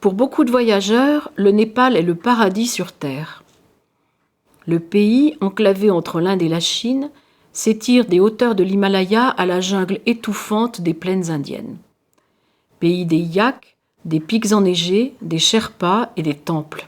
Pour beaucoup de voyageurs, le Népal est le paradis sur Terre. Le pays, enclavé entre l'Inde et la Chine, s'étire des hauteurs de l'Himalaya à la jungle étouffante des plaines indiennes. Pays des yaks, des pics enneigés, des sherpas et des temples.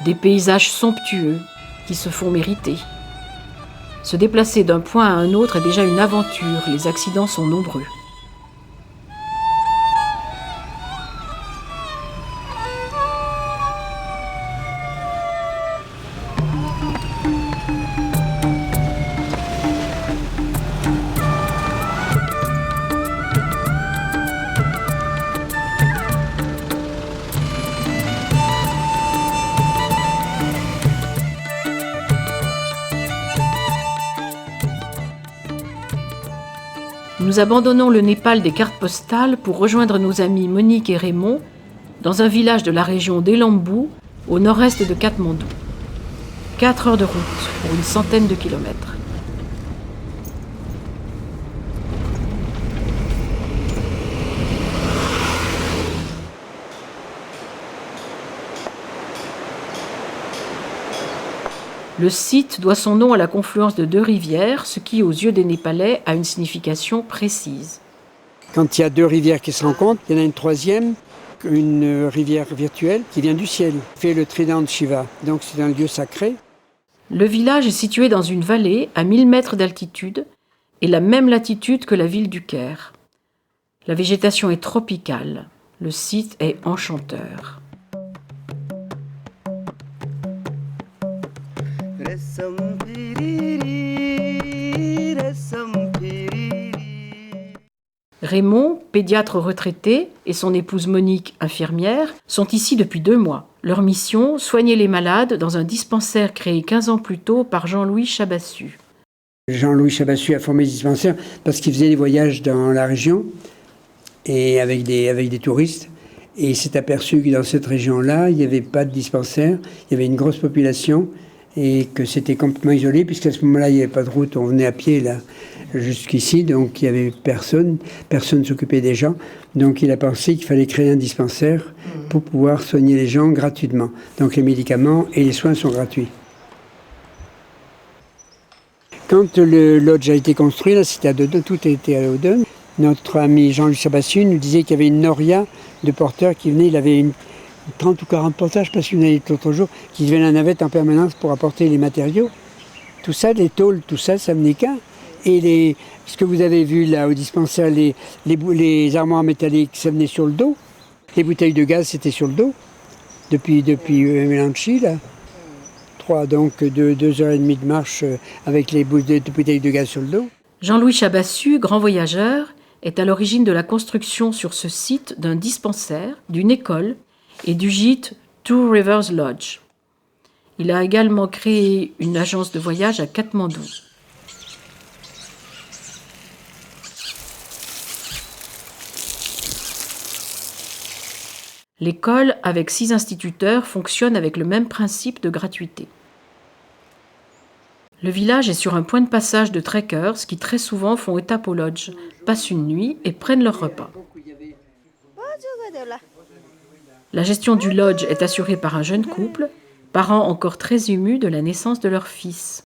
Des paysages somptueux qui se font mériter. Se déplacer d'un point à un autre est déjà une aventure, les accidents sont nombreux. Nous abandonnons le Népal des cartes postales pour rejoindre nos amis Monique et Raymond dans un village de la région d'Elambu, au nord-est de Katmandou. 4 heures de route pour une centaine de kilomètres. Le site doit son nom à la confluence de 2 rivières, ce qui, aux yeux des Népalais, a une signification précise. Quand il y a 2 rivières qui se rencontrent, il y en a une troisième, une rivière virtuelle qui vient du ciel, qui fait le trident de Shiva. Donc c'est un lieu sacré. Le village est situé dans une vallée à 1000 mètres d'altitude et la même latitude que la ville du Caire. La végétation est tropicale. Le site est enchanteur. Raymond, pédiatre retraité, et son épouse Monique, infirmière, sont ici depuis 2 mois. Leur mission, soigner les malades dans un dispensaire créé 15 ans plus tôt par Jean-Louis Chabassu. Jean-Louis Chabassu a formé ce dispensaire parce qu'il faisait des voyages dans la région et avec des touristes. Et il s'est aperçu que dans cette région-là, il n'y avait pas de dispensaire, il y avait une grosse population et que c'était complètement isolé, puisqu'à ce moment-là, il n'y avait pas de route, on venait à pied là jusqu'ici, donc il n'y avait personne ne s'occupait des gens. Donc il a pensé qu'il fallait créer un dispensaire pour pouvoir soigner les gens gratuitement. Donc les médicaments et les soins sont gratuits. Quand le lodge a été construit, là c'était à Dodon, tout a été à Dodon. Notre ami Jean-Luc Chabassu nous disait qu'il y avait une noria de porteurs qui venaient, il avait une 30 ou 40 porteurs, je ne sais pas si vous en avez l'autre jour, qui venaient à la navette en permanence pour apporter les matériaux. Tout ça, les tôles, tout ça, ça venait qu'à. Et ce que vous avez vu là au dispensaire, les armoires métalliques, ça venait sur le dos. Les bouteilles de gaz, c'était sur le dos. Depuis Melanchi, là. 2 heures et demie de marche avec les bouteilles de gaz sur le dos. Jean-Louis Chabassu, grand voyageur, est à l'origine de la construction sur ce site d'un dispensaire, d'une école et du gîte Two Rivers Lodge. Il a également créé une agence de voyage à Katmandou. L'école, avec 6 instituteurs, fonctionne avec le même principe de gratuité. Le village est sur un point de passage de trekkers qui très souvent font étape au lodge, passent une nuit et prennent leur repas. La gestion du lodge est assurée par un jeune couple, parents encore très émus de la naissance de leur fils.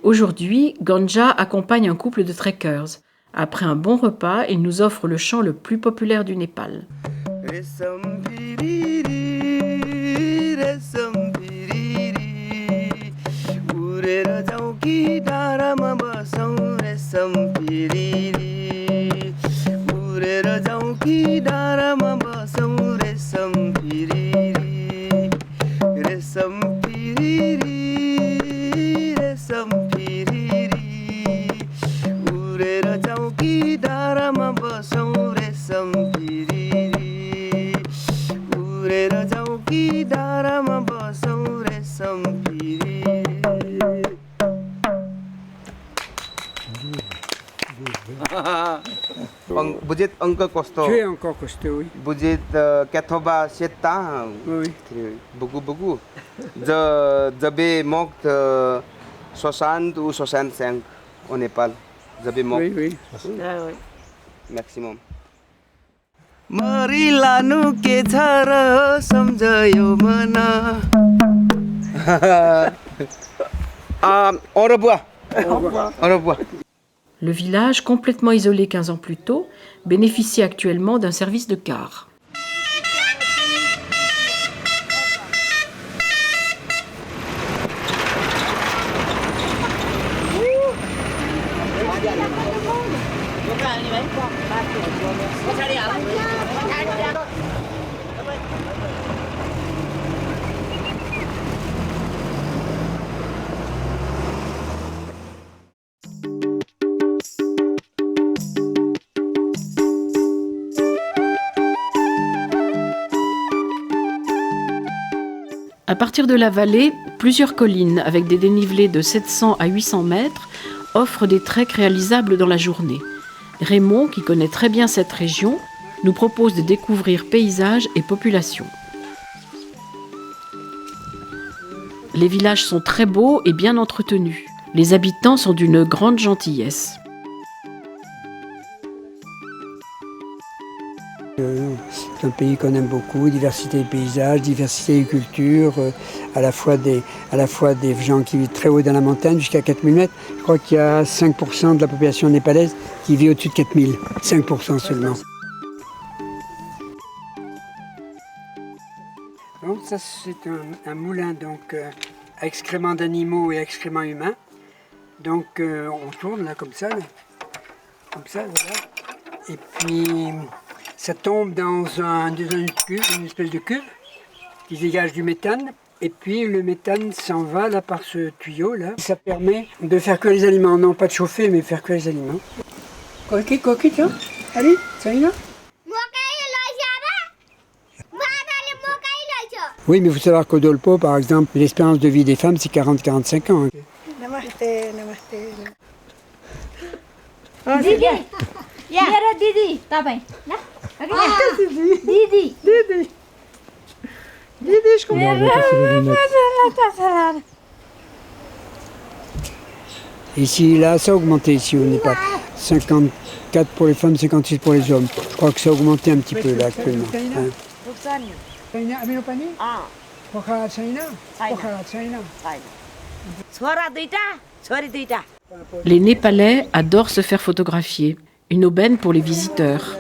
Aujourd'hui, Ganja accompagne un couple de trekkers. Après un bon repas, il nous offre le chant le plus populaire du Népal. Budget encore costaud. Tu es encore costaud, oui. Budget 87 ans. Oui. Beaucoup. J'avais monté 60 ou 65 au Népal. J'avais monté. Oui. Maximum. मरिलानु के छ र सम्झयो मन Au revoir. Au revoir. Le village, complètement isolé 15 ans plus tôt, bénéficie actuellement d'un service de car. À partir de la vallée, plusieurs collines avec des dénivelés de 700 à 800 mètres offrent des treks réalisables dans la journée. Raymond, qui connaît très bien cette région, nous propose de découvrir paysages et populations. Les villages sont très beaux et bien entretenus. Les habitants sont d'une grande gentillesse. C'est un pays qu'on aime beaucoup, diversité des paysages, diversité des cultures, à la fois des gens qui vivent très haut dans la montagne, jusqu'à 4000 mètres. Je crois qu'il y a 5% de la population népalaise qui vit au-dessus de 4000, 5% seulement. Donc ça c'est un moulin à excréments d'animaux et excréments humains. Donc on tourne là comme ça, voilà. Et puis ça tombe dans une espèce de cuve qui dégage du méthane. Et puis le méthane s'en va là par ce tuyau là. Ça permet de faire cuire les aliments, non pas de chauffer, mais faire cuire les aliments. Coquille, tiens. Allez, ça y va. Oui, mais il faut savoir qu'au Dolpo, par exemple, l'espérance de vie des femmes, c'est 40-45 ans. Namaste. Didi, मेरो दिदी तपाईँ ल दिदी je comprends. Ici, là, ça a augmenté ici au Népal. 54 pour les femmes, 56 pour les hommes. Je crois que ça a augmenté un petit peu là actuellement. Les Népalais adorent se faire photographier. Une aubaine pour les visiteurs.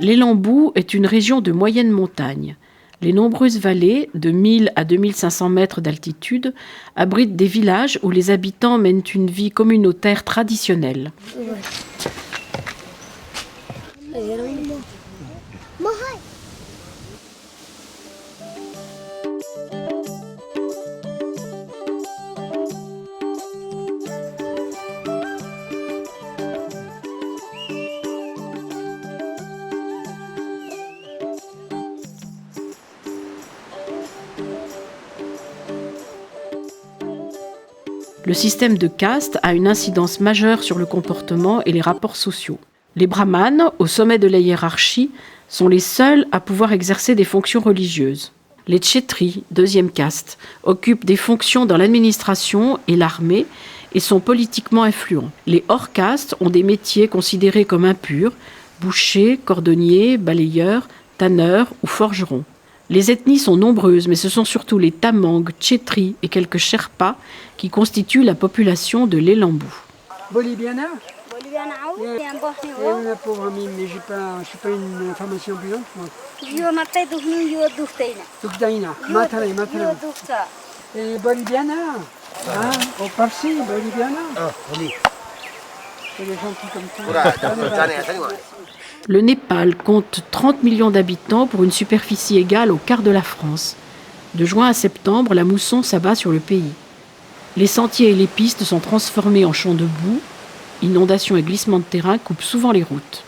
L'Élambou est une région de moyenne montagne. Les nombreuses vallées, de 1000 à 2500 mètres d'altitude, abritent des villages où les habitants mènent une vie communautaire traditionnelle. Le système de caste a une incidence majeure sur le comportement et les rapports sociaux. Les brahmanes, au sommet de la hiérarchie, sont les seuls à pouvoir exercer des fonctions religieuses. Les kshetris, deuxième caste, occupent des fonctions dans l'administration et l'armée et sont politiquement influents. Les hors-castes ont des métiers considérés comme impurs, bouchers, cordonniers, balayeurs, tanneurs ou forgerons. Les ethnies sont nombreuses, mais ce sont surtout les Tamangs, Kshetris et quelques Sherpas qui constituent la population de l'Élambou. Boliviana? Una pauvre amie, mais je suis pas une information brillante. Dukhdaina. Matale. Et boliviana. Ah, au Parsi, boliviana. C'est des gens qui comme ça. Le Népal compte 30 millions d'habitants pour une superficie égale au quart de la France. De juin à septembre, la mousson s'abat sur le pays. Les sentiers et les pistes sont transformés en champs de boue. Inondations et glissements de terrain coupent souvent les routes.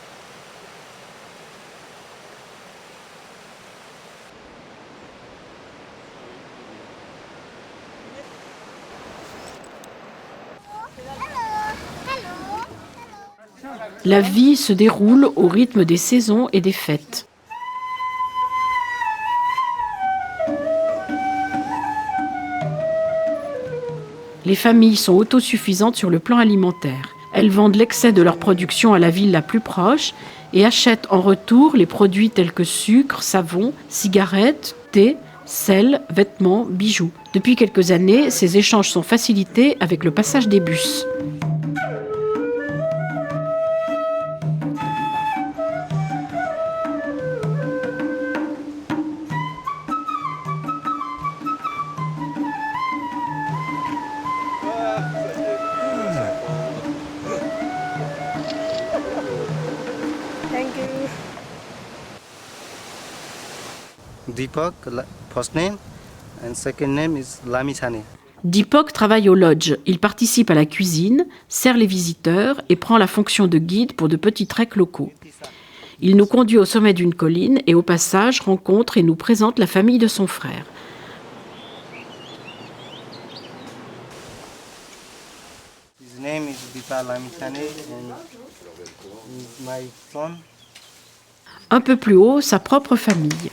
La vie se déroule au rythme des saisons et des fêtes. Les familles sont autosuffisantes sur le plan alimentaire. Elles vendent l'excès de leur production à la ville la plus proche et achètent en retour les produits tels que sucre, savon, cigarettes, thé, sel, vêtements, bijoux. Depuis quelques années, ces échanges sont facilités avec le passage des bus. Deepak, first name, and second name is Lami Chane. Deepak travaille au lodge. Il participe à la cuisine, sert les visiteurs et prend la fonction de guide pour de petits treks locaux. Il nous conduit au sommet d'une colline et au passage rencontre et nous présente la famille de son frère. His name is Deepak Lami Chane and he's my son. Un peu plus haut, sa propre famille.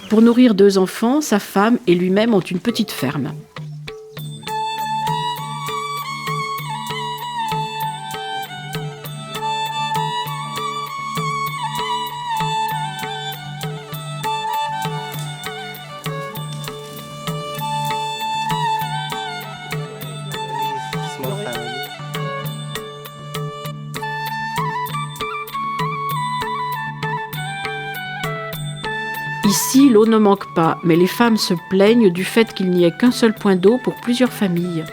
Pour nourrir 2 enfants, sa femme et lui-même ont une petite ferme. Small family. Ici, l'eau ne manque pas, mais les femmes se plaignent du fait qu'il n'y ait qu'un seul point d'eau pour plusieurs familles.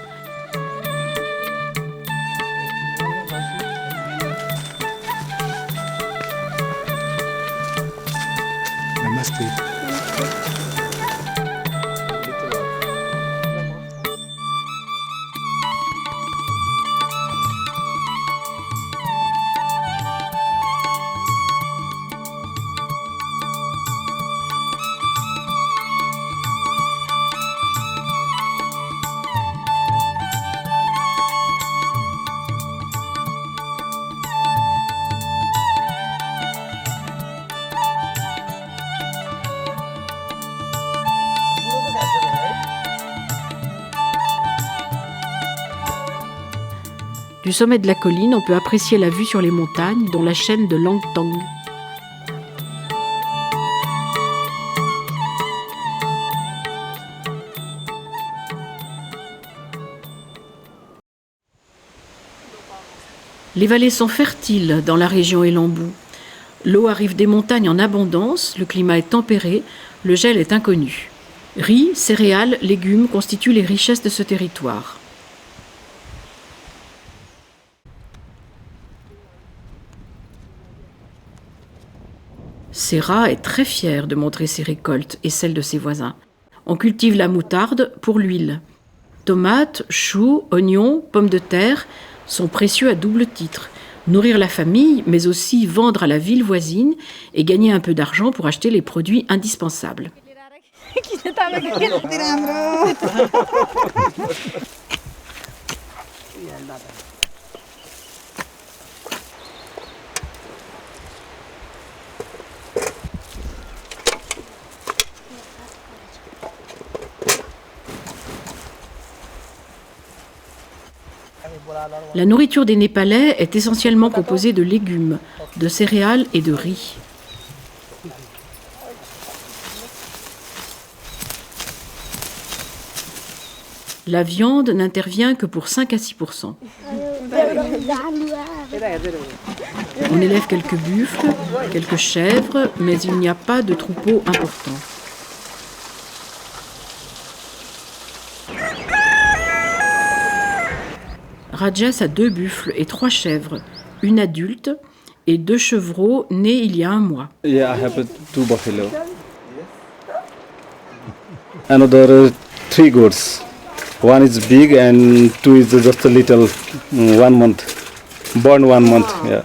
Du sommet de la colline, on peut apprécier la vue sur les montagnes, dont la chaîne de Langtang. Les vallées sont fertiles dans la région Élambou. L'eau arrive des montagnes en abondance, le climat est tempéré, le gel est inconnu. Riz, céréales, légumes constituent les richesses de ce territoire. Serra est très fier de montrer ses récoltes et celles de ses voisins. On cultive la moutarde pour l'huile. Tomates, choux, oignons, pommes de terre sont précieux à double titre. Nourrir la famille, mais aussi vendre à la ville voisine et gagner un peu d'argent pour acheter les produits indispensables. La nourriture des Népalais est essentiellement composée de légumes, de céréales et de riz. La viande n'intervient que pour 5 à 6%. On élève quelques buffles, quelques chèvres, mais il n'y a pas de troupeau important. Rajesh a 2 buffles et 3 chèvres, une adulte et 2 chevreaux nés il y a 1 mois. Yeah, I have 2 buffalo. Another 3 goats. One is big and 2 is just a little, 1 month. Born 1 month, yeah.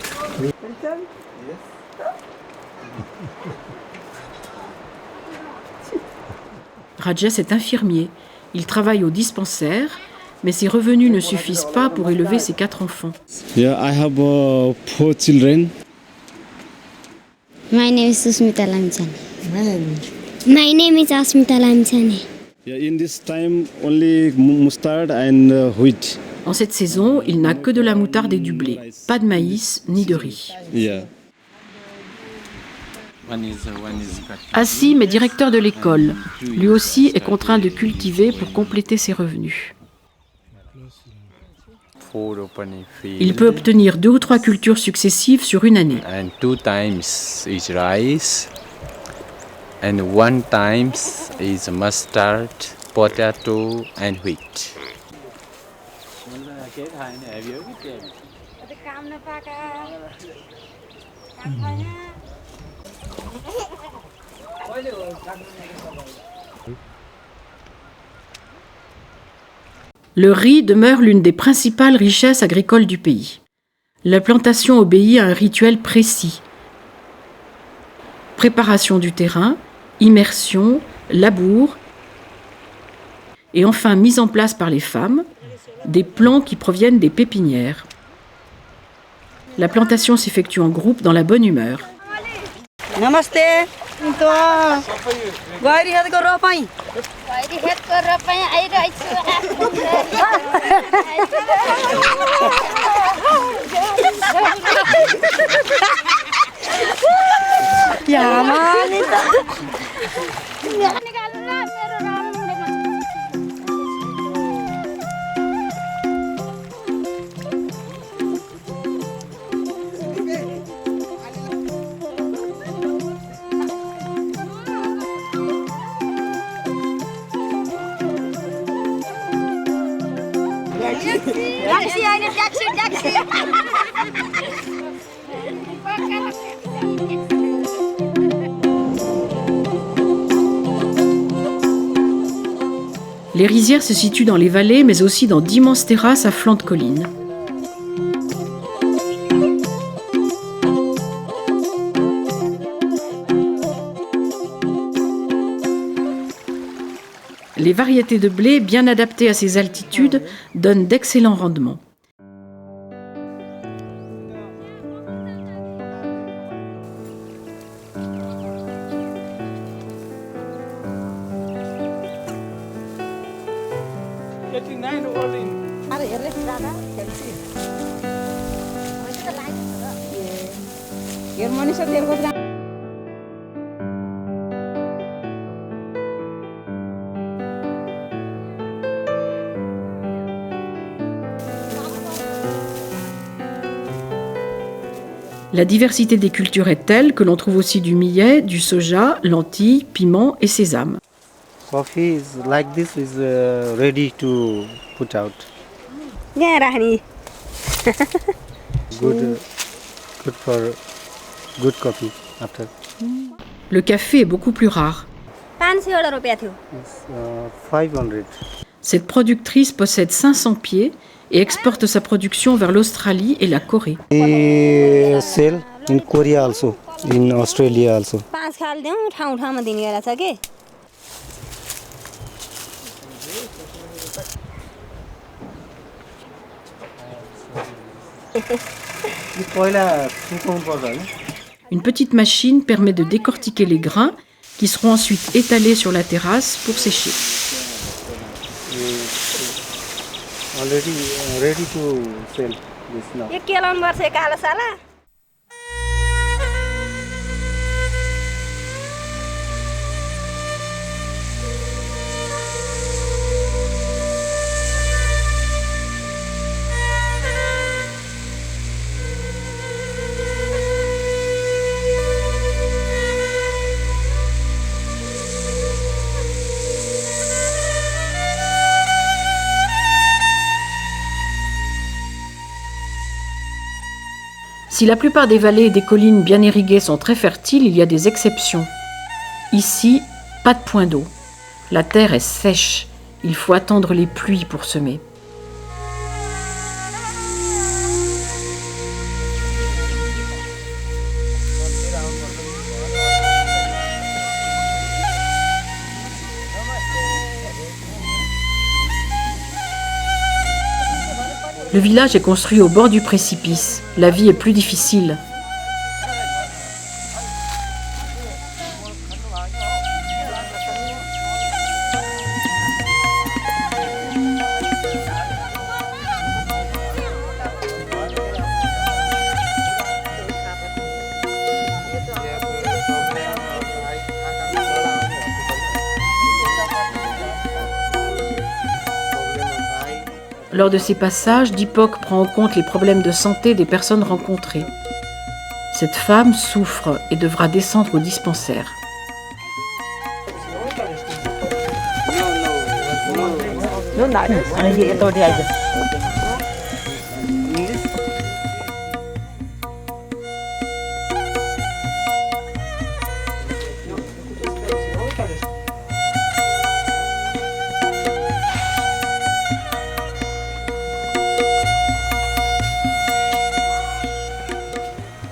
Rajesh est infirmier. Il travaille au dispensaire, mais ses revenus ne suffisent pas pour élever ses 4 enfants. Yeah, I have 4 children. My name is Susmita Lamchani. My name is Asmita Lamchani. Yeah, in this time only mustard and wheat. En cette saison, il n'a que de la moutarde et du blé, pas de maïs ni de riz. Yeah. Assim est directeur de l'école. Lui aussi est contraint de cultiver pour compléter ses revenus. Il peut obtenir 2 ou 3 cultures successives sur une année. And 2 times is rice, and 1 times is mustard, potato, and wheat. Le riz demeure l'une des principales richesses agricoles du pays. La plantation obéit à un rituel précis. Préparation du terrain, immersion, labour et enfin mise en place par les femmes des plants qui proviennent des pépinières. La plantation s'effectue en groupe dans la bonne humeur. Namaste. Gairi het ko ropai. Ya manita. Les rizières se situent dans les vallées, mais aussi dans d'immenses terrasses à flanc de collines. Les variétés de blé, bien adaptées à ces altitudes, donnent d'excellents rendements. La diversité des cultures est telle que l'on trouve aussi du millet, du soja, lentilles, piments et sésame. Coffee is like this is ready to put out. Ya rahni. Good for good coffee after. Le café est beaucoup plus rare. 500 rupiah थियो. It's 500. Cette productrice possède 500 pieds et exporte sa production vers l'Australie et la Corée. We sell in Korea also, in Australia also. 5 खाल देऊ ठाउँ ठाउँमा दिने गरेको छ के. Une petite machine permet de décortiquer les grains qui seront ensuite étalés sur la terrasse pour sécher. Already ready to sell this now. यो के लाउनु पर्छ कालो साला. Si la plupart des vallées et des collines bien irriguées sont très fertiles, il y a des exceptions. Ici, pas de point d'eau. La terre est sèche. Il faut attendre les pluies pour semer. Le village est construit au bord du précipice. La vie est plus difficile. Lors de ces passages, Deepak prend en compte les problèmes de santé des personnes rencontrées. Cette femme souffre et devra descendre au dispensaire.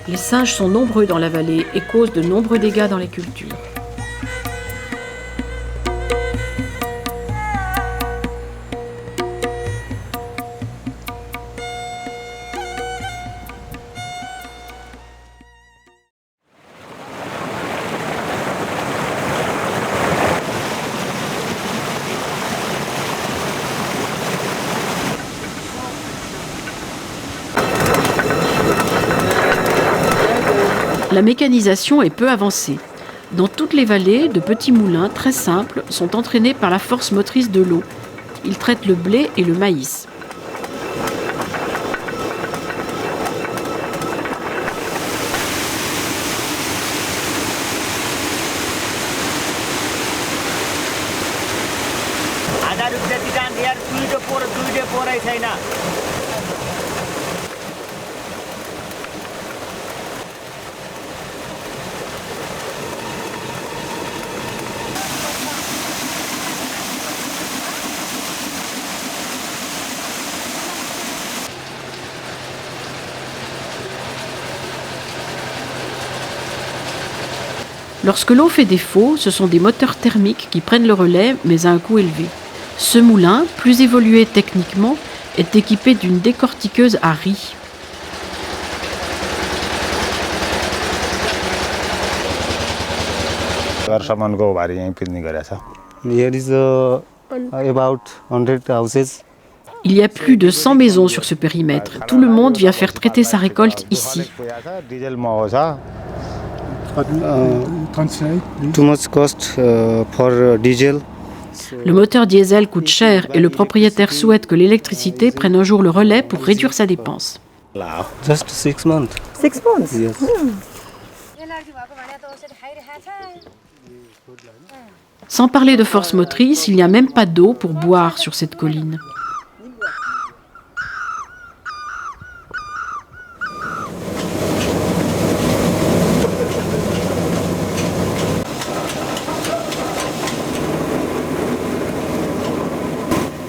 Les singes sont nombreux dans la vallée et causent de nombreux dégâts dans les cultures. La mécanisation est peu avancée. Dans toutes les vallées, de petits moulins très simples sont entraînés par la force motrice de l'eau. Ils traitent le blé et le maïs. Lorsque l'eau fait défaut, ce sont des moteurs thermiques qui prennent le relais, mais à un coût élevé. Ce moulin, plus évolué techniquement, est équipé d'une décortiqueuse à riz. Il y a plus de 100 maisons sur ce périmètre. Tout le monde vient faire traiter sa récolte ici. Too much cost for diesel. Le moteur diesel coûte cher et le propriétaire souhaite que l'électricité prenne un jour le relais pour réduire sa dépense. Just 6 months. 6 months. Yes. Sans parler de force motrice, il n'y a même pas d'eau pour boire sur cette colline.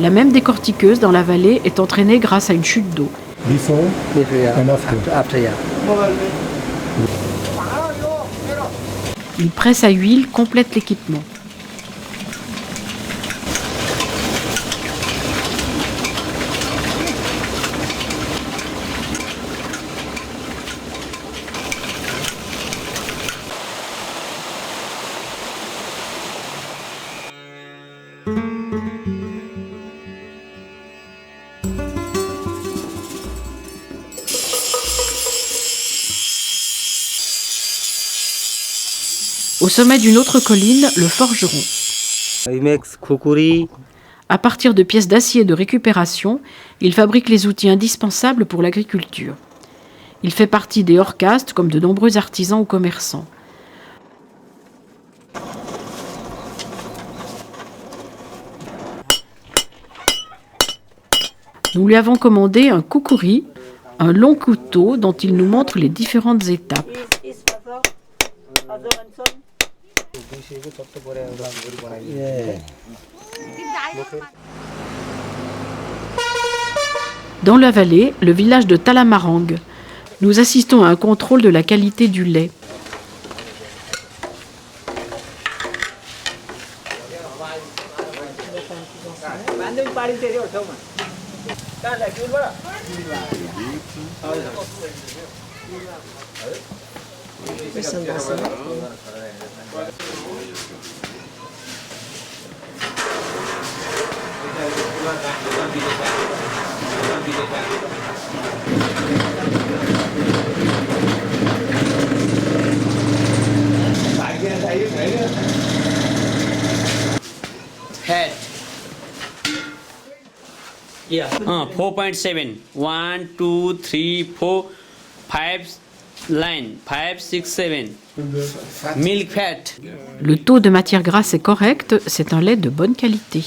La même décortiqueuse dans la vallée est entraînée grâce à une chute d'eau. Une presse à huile complète l'équipement. Au sommet d'une autre colline, le forgeron. He makes kukuri. À partir de pièces d'acier de récupération, il fabrique les outils indispensables pour l'agriculture. Il fait partie des hors-castes comme de nombreux artisans ou commerçants. Nous lui avons commandé un kukuri, un long couteau dont il nous montre les différentes étapes. Dans la vallée, le village de Talamarang, nous assistons à un contrôle de la qualité du lait. Head. Yeah. 4.7. 1, 2, 3, 4, 5 line. 5, 6, 7. Milk fat. Le taux de matière grasse est correct, c'est un lait de bonne qualité.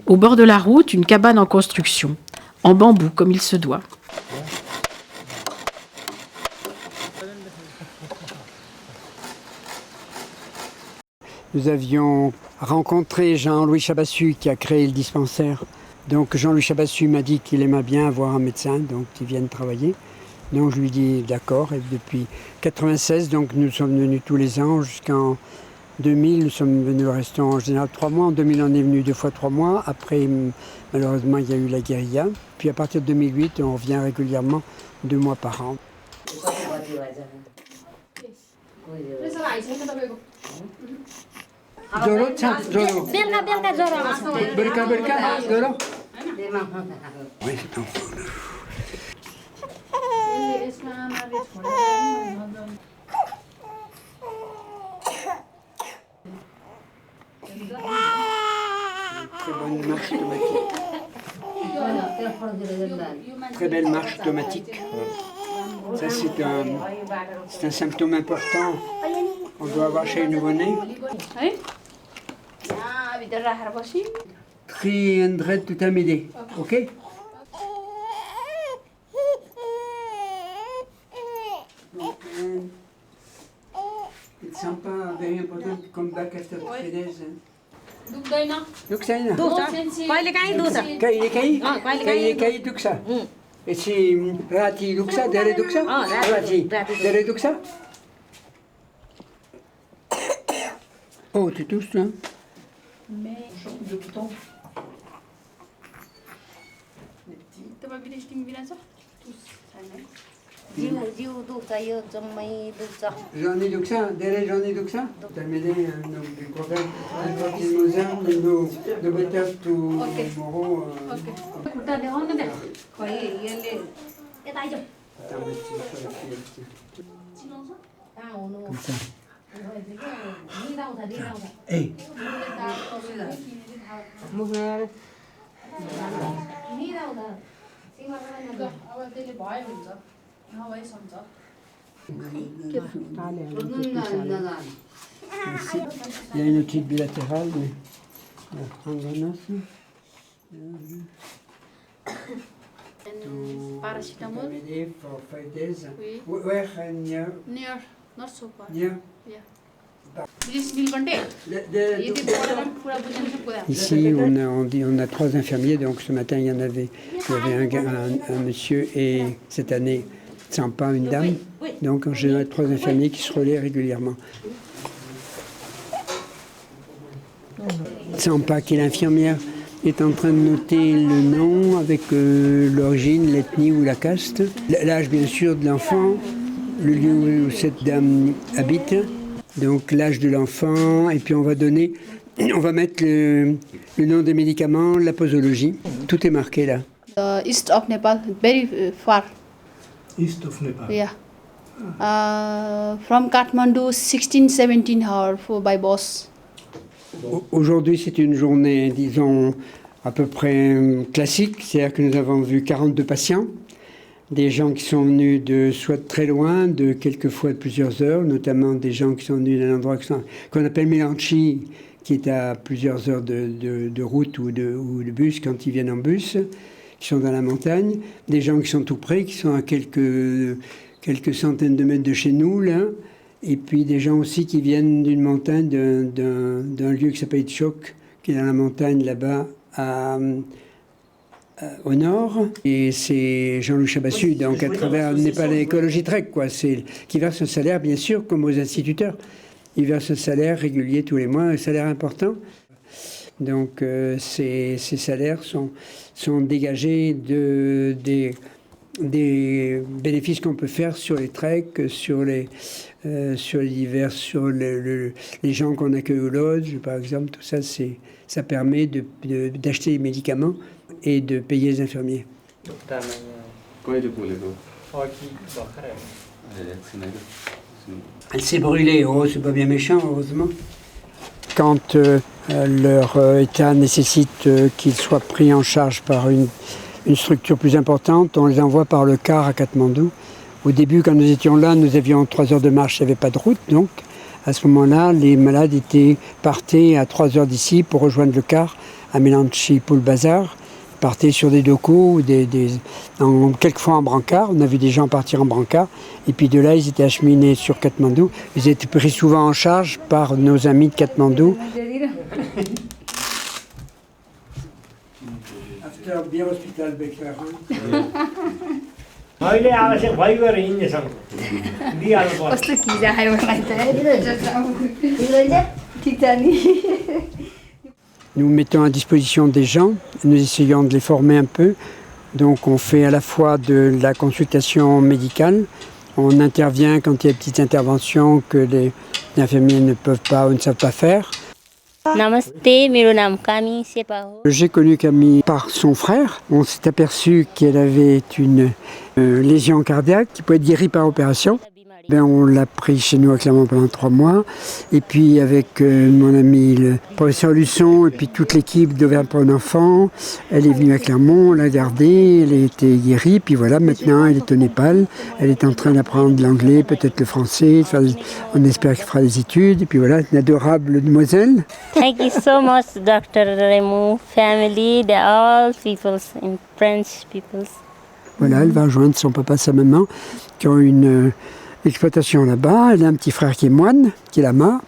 Au bord de la route, une cabane en construction, en bambou comme il se doit. Nous avions rencontré Jean-Louis Chabassu qui a créé le dispensaire. Donc Jean-Louis Chabassu m'a dit qu'il aimait bien avoir un médecin, donc qu'il vienne travailler. Donc je lui dis d'accord. Et depuis 1996, donc nous sommes venus tous les ans jusqu'en 2000. Nous sommes venus rester en général 3 mois. En 2000, on est venu 2 fois 3 mois. Après, malheureusement, il y a eu la guérilla. Puis à partir de 2008, on revient régulièrement 2 mois par an. Zoro, tiens, Zoro. Berka, Zoro. Oui, c'est enfant. Très bonne marche automatique. Très belle marche automatique. Ça, c'est un symptôme important qu'on doit avoir chez le nouveau-né. 300 tout à midi, ok? It's sympa, very important to come back after 3 days. दुख्दैन कहिलेकाहीँ दुख्छ कहिलेकाहीँ दुख्छ यसै राति दुख्छ धेरै दुख्छ राति धेरै दुख्छ Oh, tu tousses toi? जिउ दुख्छ यो जम्मै दुख्छ J'en ai दुख्छ धेरै j'en ai दुख्छ terminé du programme de better to tomorrow. खुट्टा देखाउनु न खै यसले यता आइज कहाँ हुनु Hey. Il y a une otite bilatérale, mais Paracetamol? For 5 days. Oui. Where near? Near, not so far. Near? Yeah. Ici, on a 3 infirmiers, donc ce matin, il y avait un monsieur et cette année, Tsampa, une dame. Donc en général, 3 infirmiers qui se relaient régulièrement. Tsampa, qui est l'infirmière, est en train de noter le nom avec l'origine, l'ethnie ou la caste, l'âge bien sûr de l'enfant, le lieu où cette dame habite. Donc l'âge de l'enfant, et puis on va mettre le nom des médicaments, la posologie. Tout est marqué là. East of Nepal, very far. East of Nepal? Yeah. From Kathmandu, 16-17 hours by bus. Aujourd'hui, c'est une journée, disons, à peu près classique. C'est-à-dire que nous avons vu 42 patients. Des gens qui sont venus de soit de très loin, de quelquefois de plusieurs heures, notamment des gens qui sont venus d'un endroit qu'on appelle Melanchi, qui est à plusieurs heures de route ou de bus quand ils viennent en bus, qui sont dans la montagne, des gens qui sont tout près, qui sont à quelques centaines de mètres de chez nous, là, et puis des gens aussi qui viennent d'une montagne, d'un lieu qui s'appelle Tchok, qui est dans la montagne là-bas, au nord. Et c'est Jean-Louis Chabassu, donc à travers Népal Écologie Trek, quoi, qui verse un salaire, bien sûr, comme aux instituteurs. Il verse un salaire régulier tous les mois, un salaire important. Donc ces salaires sont dégagés des bénéfices qu'on peut faire sur les treks, sur les gens qu'on accueille au lodge, par exemple. Tout ça, ça permet d'acheter des médicaments et de payer les infirmiers. Elle s'est brûlée, oh, c'est pas bien méchant, heureusement. Quand leur état nécessite qu'ils soient pris en charge par une structure plus importante, on les envoie par le car à Katmandou. Au début, quand nous étions là, nous avions 3 heures de marche, il n'y avait pas de route, donc à ce moment-là, les malades partaient à 3 heures d'ici pour rejoindre le car à Melanchi Poul Bazar. Ils partaient sur des docos, quelquefois en brancard. On a vu des gens partir en brancard. Et puis de là, ils étaient acheminés sur Katmandou. Ils étaient pris souvent en charge par nos amis de Katmandou. After beer hospital, Becker. Nous mettons à disposition des gens, nous essayons de les former un peu. Donc on fait à la fois de la consultation médicale, on intervient quand il y a des petites interventions que les infirmiers ne peuvent pas ou ne savent pas faire. J'ai connu Camille par son frère. On s'est aperçu qu'elle avait une lésion cardiaque qui pouvait être guérie par opération. On l'a pris chez nous à Clermont pendant 3 mois. Et puis avec mon ami le professeur Luçon et puis toute l'équipe d'Auvergne pour un enfant, elle est venue à Clermont, on l'a gardée, elle a été guérie. Puis voilà, maintenant elle est au Népal. Elle est en train d'apprendre l'anglais, peut-être le français. On espère qu'elle fera des études. Et puis voilà, une adorable demoiselle. Thank you so much, Dr. Remu, family, all peoples, French peoples. Voilà, elle va rejoindre son papa et sa maman qui ont une exploitation là-bas. Elle a un petit frère qui est moine, qui est lama. Ah,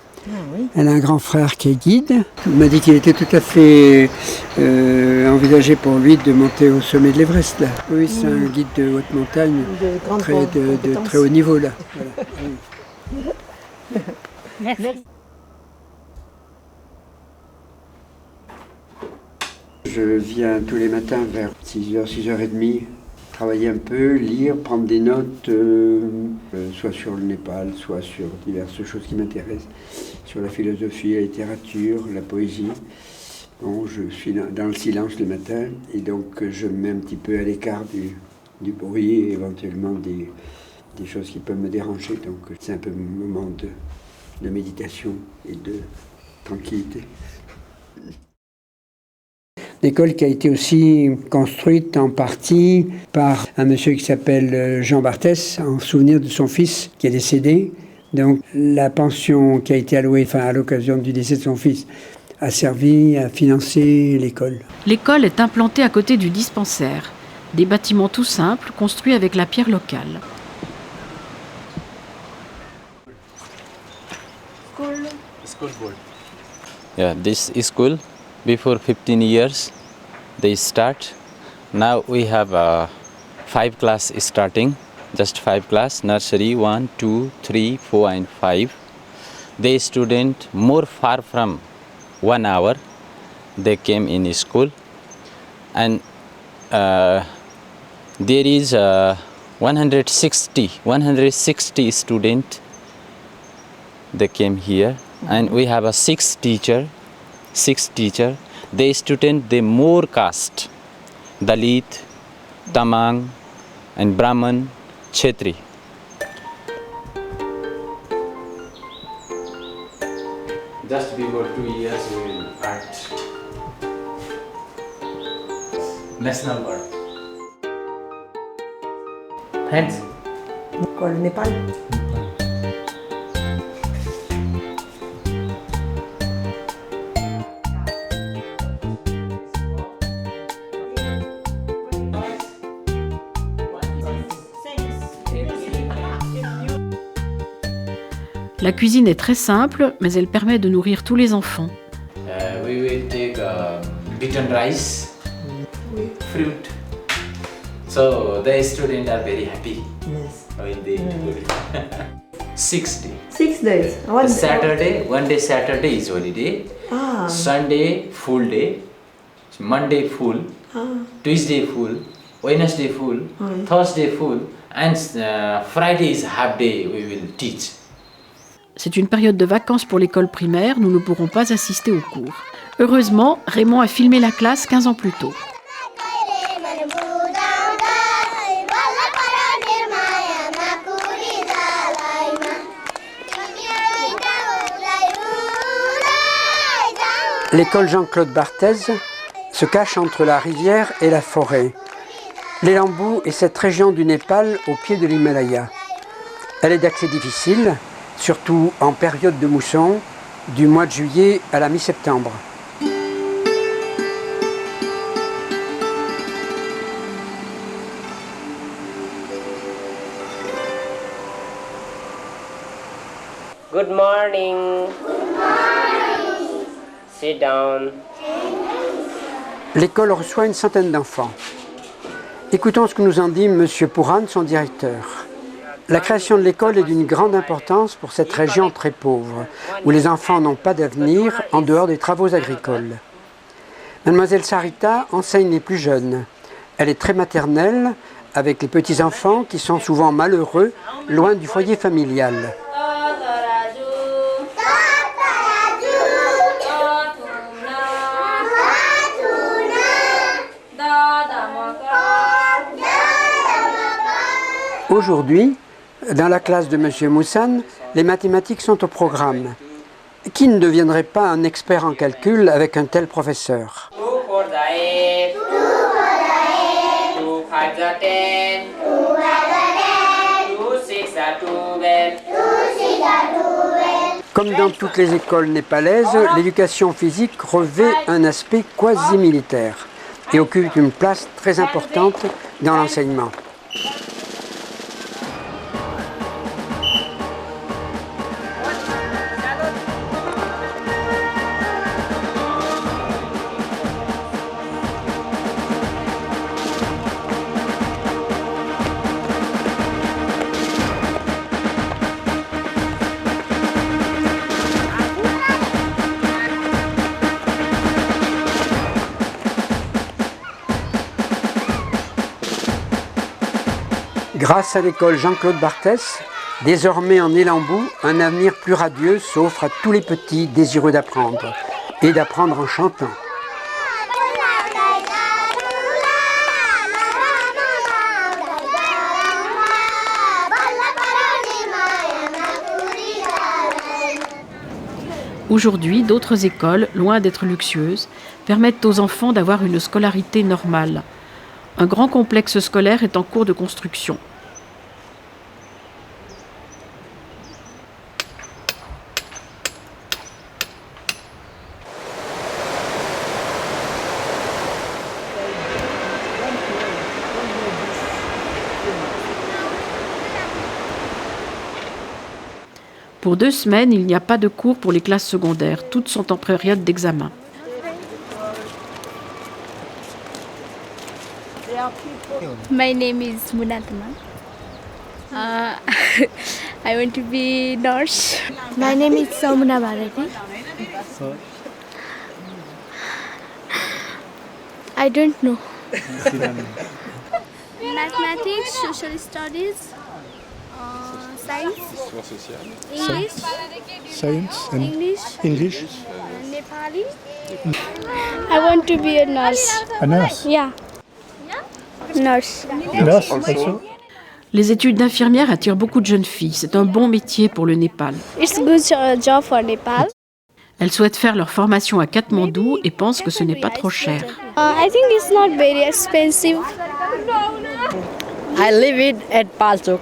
oui. Elle a un grand frère qui est guide. Il m'a dit qu'il était tout à fait envisagé pour lui de monter au sommet de l'Everest. Là. Oui, c'est un guide de haute montagne, de très haut niveau. Là. Voilà. Merci. Je viens tous les matins vers 6h, 6h30, travailler un peu, lire, prendre des notes, soit sur le Népal, soit sur diverses choses qui m'intéressent, sur la philosophie, la littérature, la poésie. Bon, je suis dans le silence les matins et donc je me mets un petit peu à l'écart du bruit et éventuellement des choses qui peuvent me déranger. Donc c'est un peu mon moment de méditation et de tranquillité. L'école qui a été aussi construite en partie par un monsieur qui s'appelle Jean Barthès, en souvenir de son fils qui est décédé. Donc la pension qui a été allouée à l'occasion du décès de son fils a servi à financer l'école. L'école est implantée à côté du dispensaire. Des bâtiments tout simples construits avec la pierre locale. School board. Yeah, this is school. Before 15 years, they start. Now we have 5 class starting, just 5 class, nursery 1, 2, 3, 4 and 5. They student more far from 1 hour, they came in school. And there is 160 student, they came here. And we have 6 teacher. They student the more caste, Dalit, Tamang and Brahman, Kshetri. Just before 2 years we will art. National art. France. Quoi, le Népal? La cuisine est très simple, mais elle permet de nourrir tous les enfants. We will take beaten rice, fruit. So the students are very happy when they eat. 6 days. 6 days. One day Saturday is holiday. Sunday full day. Monday full. Tuesday full. Wednesday full. Thursday full. And Friday is half day we will teach. C'est une période de vacances pour l'école primaire, nous ne pourrons pas assister aux cours. Heureusement, Raymond a filmé la classe 15 ans plus tôt. L'école Jean-Claude Barthez se cache entre la rivière et la forêt. L'Elambou est cette région du Népal au pied de l'Himalaya. Elle est d'accès difficile, surtout en période de mousson, du mois de juillet à la mi-septembre. Good morning. Sit down. L'école reçoit une centaine d'enfants. Écoutons ce que nous en dit M. Pouran, son directeur. La création de l'école est d'une grande importance pour cette région très pauvre, où les enfants n'ont pas d'avenir en dehors des travaux agricoles. Mademoiselle Sarita enseigne les plus jeunes. Elle est très maternelle, avec les petits-enfants qui sont souvent malheureux, loin du foyer familial. Aujourd'hui, dans la classe de M. Moussan, les mathématiques sont au programme. Qui ne deviendrait pas un expert en calcul avec un tel professeur? 2 for the 8. 2 5 the 10. 2 6 the 12. Comme dans toutes les écoles népalaises, l'éducation physique revêt un aspect quasi-militaire et occupe une place très importante dans l'enseignement. Grâce à l'école Jean-Claude Barthez, désormais en Elambou, un avenir plus radieux s'offre à tous les petits désireux d'apprendre, et d'apprendre en chantant. Aujourd'hui, d'autres écoles, loin d'être luxueuses, permettent aux enfants d'avoir une scolarité normale. Un grand complexe scolaire est en cours de construction. Pour 2 semaines, il n'y a pas de cours pour les classes secondaires. Toutes sont en période d'examen. My name is Munatma. I want to be nurse. My name is Saumuna Bharati. I don't know. Mathematics, social studies, science, English, Science and English, Nepali. I want to be a nurse. A nurse. Yeah. Nurse. Nurse also. Les études d'infirmière attirent beaucoup de jeunes filles. C'est un bon métier pour le Népal. It's a good job for Nepal. Elles souhaitent faire leur formation à Katmandou et pensent que ce n'est pas trop cher. I think it's not very expensive. I live at Palchok.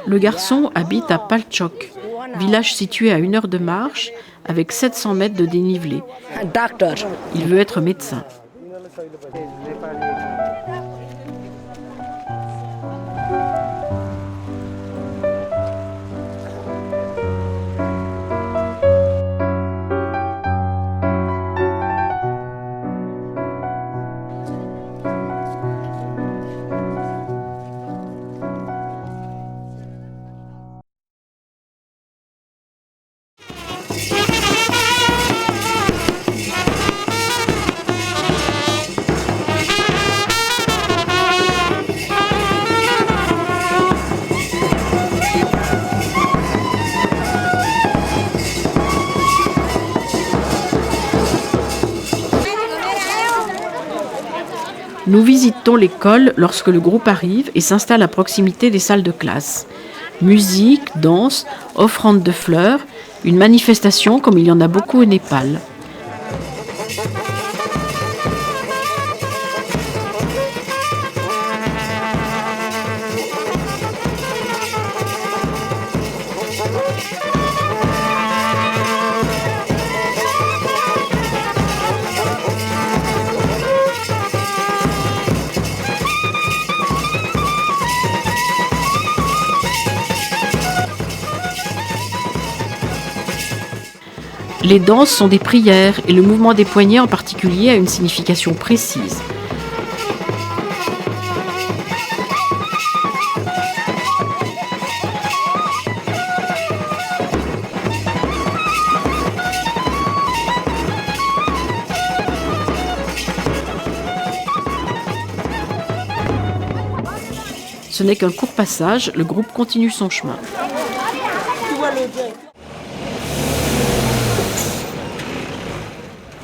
Le garçon habite à Palchok, village situé à 1 heure de marche avec 700 mètres de dénivelé. Doctor. Il veut être médecin. Nous visitons l'école lorsque le groupe arrive et s'installe à proximité des salles de classe. Musique, danse, offrande de fleurs, une manifestation comme il y en a beaucoup au Népal. Les danses sont des prières et le mouvement des poignets en particulier a une signification précise. Ce n'est qu'un court passage, le groupe continue son chemin.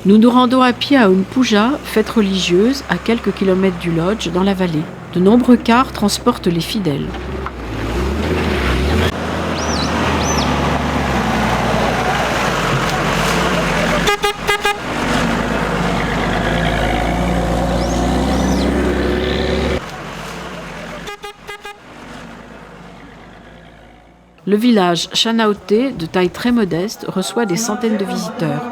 Nous nous rendons à pied à une puja, fête religieuse, à quelques kilomètres du lodge, dans la vallée. De nombreux cars transportent les fidèles. Le village Chanaoté, de taille très modeste, reçoit des centaines de visiteurs.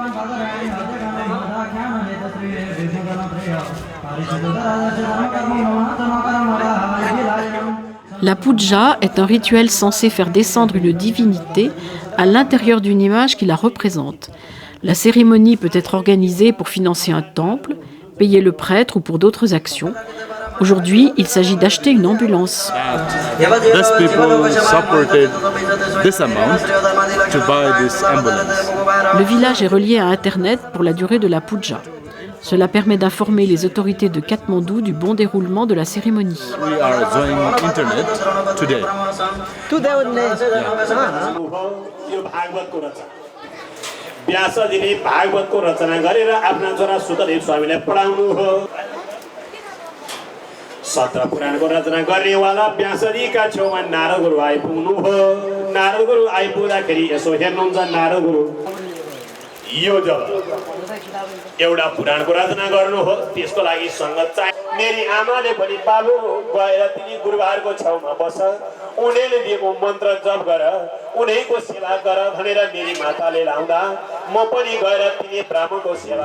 La puja est un rituel censé faire descendre une divinité à l'intérieur d'une image qui la représente. La cérémonie peut être organisée pour financer un temple, payer le prêtre ou pour d'autres actions. Aujourd'hui, il s'agit d'acheter une ambulance. These people supported this amount to buy this ambulance. Le village est relié à Internet pour la durée de la puja. Cela permet d'informer les autorités de Katmandou du bon déroulement de la cérémonie. We are joining internet today. सत्र पुराणको रचना गर्नेवाला व्यासजीका छेउमा नारद गुरु आइपुग्नु हो नारद गुरु आइपुग्दाखेरि यसो हेर्नुहुन्छ नारद गुरु यो जब एउटा पुराणको रचना गर्नु हो त्यसको लागि संगत चाहियो मेरी आमाले पनि बाबु गएर तिनी गुरुबारको छेउमा बस उनीले दिएको मन्त्र जप गर उनीको सेवा गर भनेर मेरी माताले लाउँदा म पनि गएर तिनी ब्राह्मणको सेवा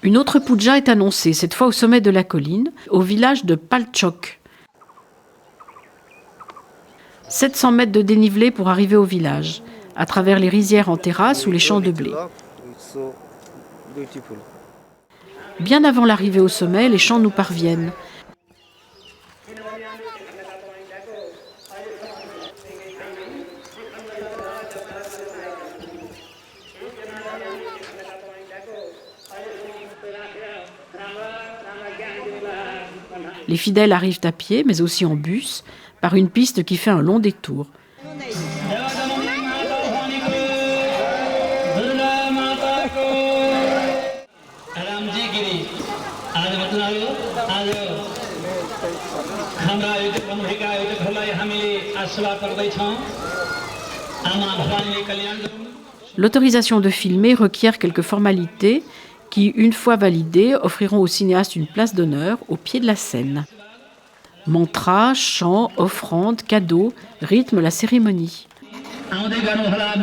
Une autre puja est annoncée, cette fois au sommet de la colline, au village de Palchok. 700 mètres de dénivelé pour arriver au village, à travers les rizières en terrasse ou les champs de blé. Bien avant l'arrivée au sommet, les chants nous parviennent. Les fidèles arrivent à pied, mais aussi en bus, par une piste qui fait un long détour. L'autorisation de filmer requiert quelques formalités qui, une fois validées, offriront au cinéaste une place d'honneur au pied de la scène. Mantras, chants, offrandes, cadeaux rythment la cérémonie.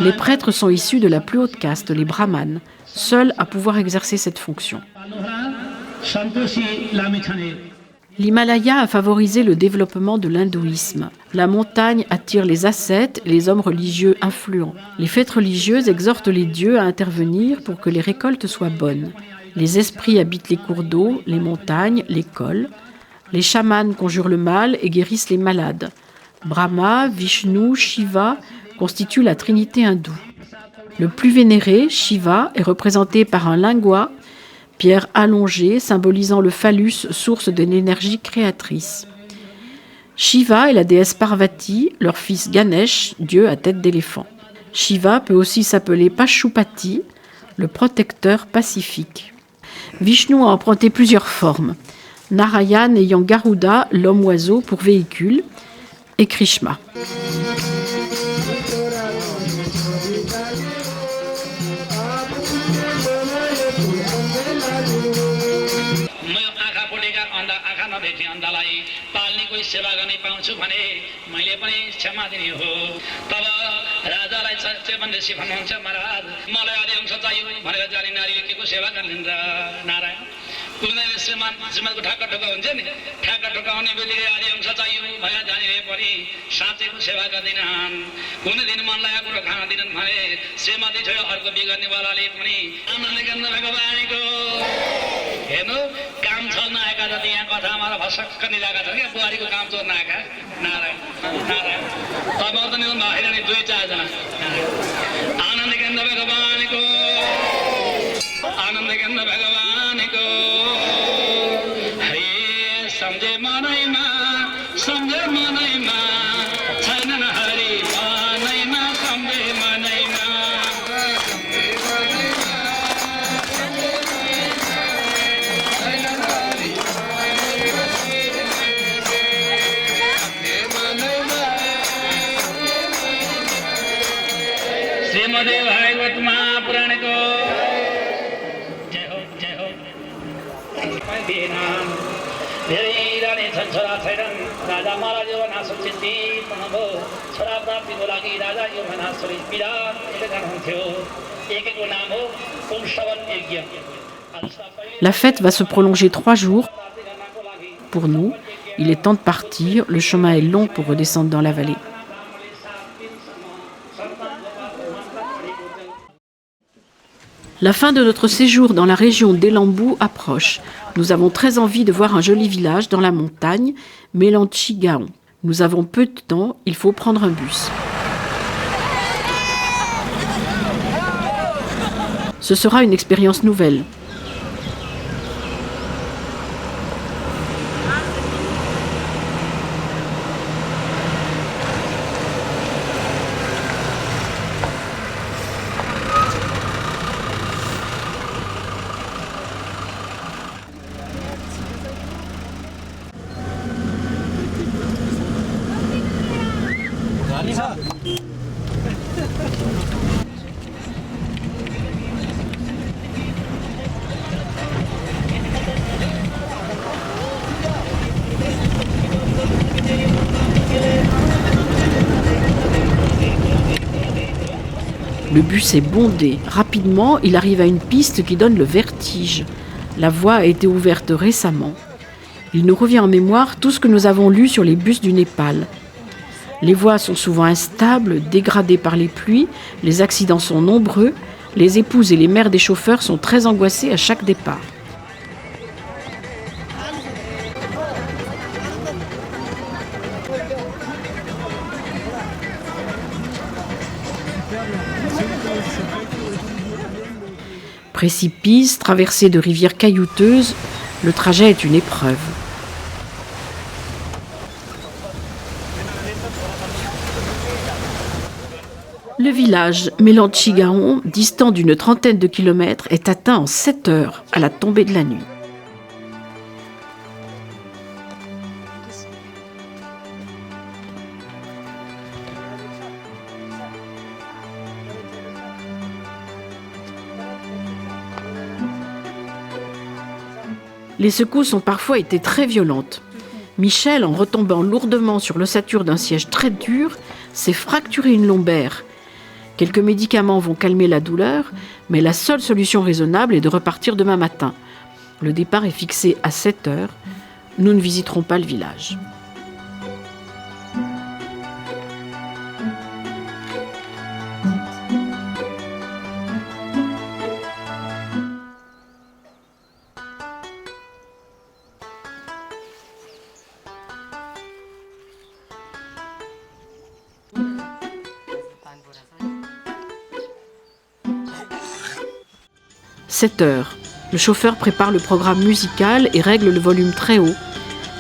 Les prêtres sont issus de la plus haute caste, les brahmanes, seuls à pouvoir exercer cette fonction. L'Himalaya a favorisé le développement de l'hindouisme. La montagne attire les ascètes et les hommes religieux influents. Les fêtes religieuses exhortent les dieux à intervenir pour que les récoltes soient bonnes. Les esprits habitent les cours d'eau, les montagnes, les cols. Les chamans conjurent le mal et guérissent les malades. Brahma, Vishnu, Shiva constituent la trinité hindoue. Le plus vénéré, Shiva, est représenté par un lingua, pierre allongée symbolisant le phallus, source de l'énergie créatrice. Shiva et la déesse Parvati, leur fils Ganesh, dieu à tête d'éléphant. Shiva peut aussi s'appeler Pashupati, le protecteur pacifique. Vishnu a emprunté plusieurs formes, Narayan ayant Garuda, l'homme-oiseau, pour véhicule, et Krishna. सेवा गर्ने पाउँछु भने मैले पनि क्षमा दिने हो तब राजालाई चेपनले भन्नुहुन्छ महाराज मलाई आदि अंश चाहियो भनेर जाने नारीले के को सेवा गर्लिन् र नारायण कुनै श्रीमानको ठाक्का ठोका हुन्छ नि ठाक्का ठोकाउने बेलीले आदि अंश चाहियो भनेर जाने पनि साँच्चैको सेवा गर्दैनन् कुनै दिन मन लागेको कुरो खान दिनन् भने श्रीमती छोयो अर्को बिगार्नेवालाले पनि आनन्द गन्ध भगवानीको हेर्नु काम चल्न आएका जति यहाँ कथामा भसक्क निलाएका छन् क्या बुहारीको काम चोर्न आएका नारायण नारायण तपाईँ त निल्नु भएन नि 2-4 जना आनन्द गन्ध भगवानीको आनन्द गन्ध भगवानीको हे सम्झे मनैमा छैनन् हरि मनैमा सम्झे मनैमा श्रीमद् भागवत महापुराणको जय हो धेरै जाने छन् छोरा छैनन् राजा महाराज नासो चिन्तित हुनुभयो छोरा प्राप्तिको लागि राजा यो नासोले पीडा गर्नुहुन्थ्यो एकको नाम हो कुलश्रवण यज्ञ. La fête va se prolonger 3 jours. Pour nous, il est temps de partir. Le chemin est long pour redescendre dans la vallée. La fin de notre séjour dans la région d'Elambu approche. Nous avons très envie de voir un joli village dans la montagne, Melanchi-Gaon. Nous avons peu de temps, il faut prendre un bus. Ce sera une expérience nouvelle. Le bus est bondé. Rapidement, il arrive à une piste qui donne le vertige. La voie a été ouverte récemment. Il nous revient en mémoire tout ce que nous avons lu sur les bus du Népal. Les voies sont souvent instables, dégradées par les pluies, les accidents sont nombreux, les épouses et les mères des chauffeurs sont très angoissées à chaque départ. Précipices, traversées de rivières caillouteuses, le trajet est une épreuve. Le village Melanchi-Gaon, distant d'une 30aine de kilomètres, est atteint en 7 heures à la tombée de la nuit. Les secousses ont parfois été très violentes. Michel, en retombant lourdement sur l'ossature d'un siège très dur, s'est fracturé une lombaire. Quelques médicaments vont calmer la douleur, mais la seule solution raisonnable est de repartir demain matin. Le départ est fixé à 7 heures. Nous ne visiterons pas le village. 7 heures. Le chauffeur prépare le programme musical et règle le volume très haut.